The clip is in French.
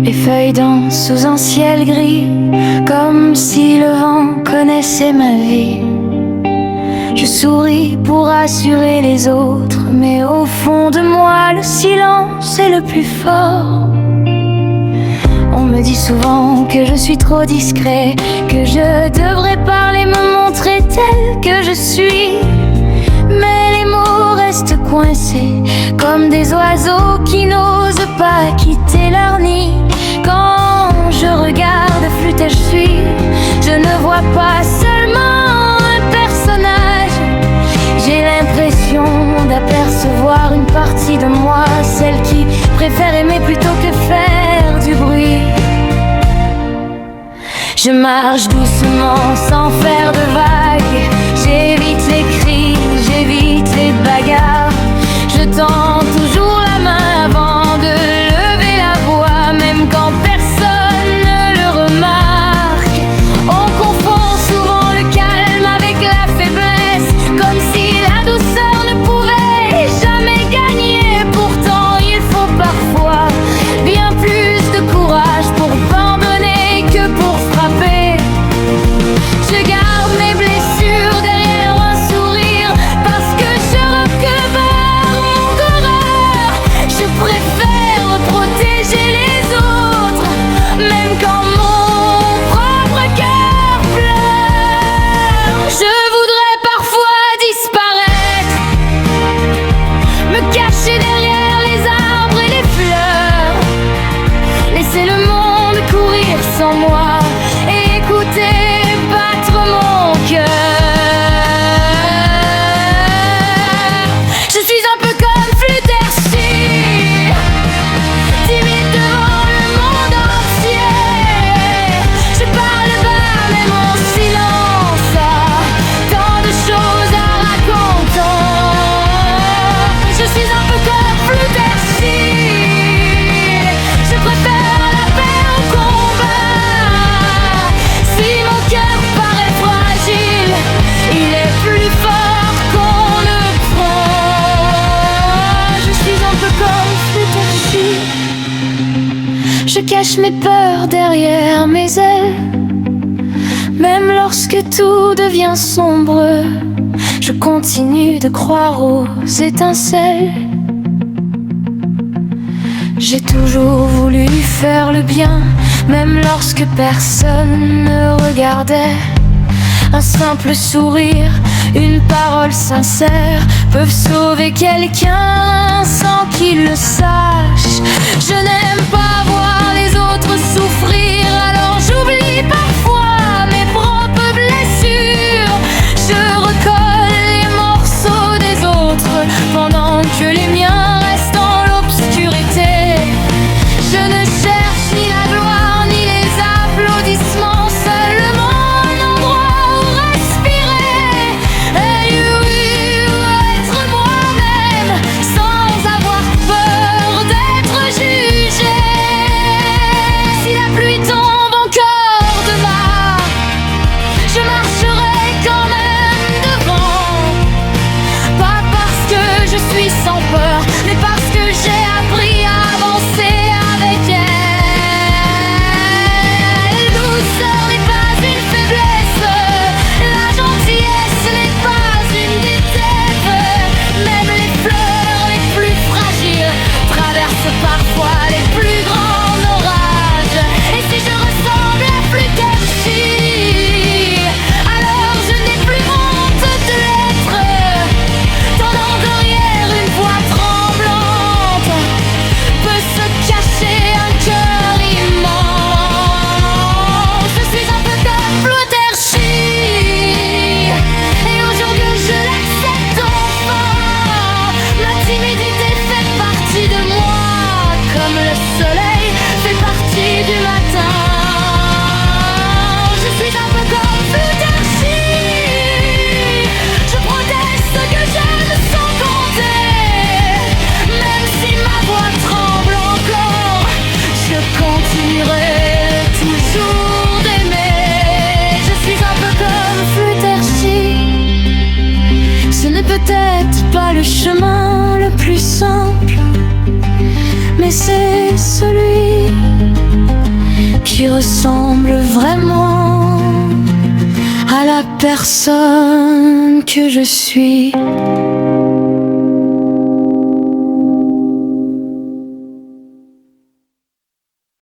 Les feuilles dansent sous un ciel gris, comme si le vent connaissait ma vie. Je souris pour rassurer les autres, mais au fond de moi le silence est le plus fort. On me dit souvent que je suis trop discret, que je devrais parler, me montrer telle que je suis. Mais les mots restent coincés, comme des oiseaux qui n'osent pas quitter leur nid. Quand je regarde flûter, je suis, je ne vois pas seulement un personnage. J'ai l'impression d'apercevoir une partie de moi, celle qui préfère aimer plutôt que faire du bruit. Je marche doucement sans faire de vagues, j'évite les cris, j'évite les bagarres. Je tends toujours la main avant de lever la voix, même quand personne ne le remarque. On confond souvent le calme avec la faiblesse, comme si la douceur ne pouvait jamais gagner. Pourtant il faut parfois bien plus de courage pour pardonner que pour frapper. Je garde mes blessures derrière un sourire, parce que je recouvre mon horreur. Je préfère protéger les autres, même quand mon propre cœur pleure. Je voudrais parfois disparaître, me cacher derrière les arbres et les fleurs, laisser le monde courir sans moi et écouter battre mon cœur. Je suis un peu comme Fluttershy, timide devant le monde entier. Je parle bas mais mon silence a tant de choses à raconter. Je suis un peu comme Fluttershy, je préfère la paix au combat. Si mon cœur paraît fragile, il est plus fort qu'on ne croit. Je suis un peu comme Fluttershy, je cache mes peurs derrière mes ailes. Même lorsque tout devient sombre, je continue de croire aux étincelles. J'ai toujours voulu faire le bien, même lorsque personne ne regardait. Un simple sourire, une parole sincère peuvent sauver quelqu'un sans qu'il le sache. Je n'aime pas voir les autres souffrir, alors j'oublie parfois mes propres blessures. Je recolle les morceaux des autres pendant que les miens restent dans l'obscurité. Je ne cherche ni la gloire ni les applaudissements, seulement un endroit où respirer. Et oui, être moi-même sans avoir peur d'être jugé. Si la pluie tombe encore demain, je marcherai quand même devant. Pas parce que je suis sans peur, mais parce que j'ai appris à avancer avec elle. La douceur n'est pas une faiblesse, la gentillesse n'est pas une défaite. Même les fleurs les plus fragiles traversent parfois les plus grands orages. Et si je ressemble à Fluttershy, alors je n'ai plus honte de l'être. Tendant derrière une voix tremblante, qui ressemble vraiment à la personne que je suis.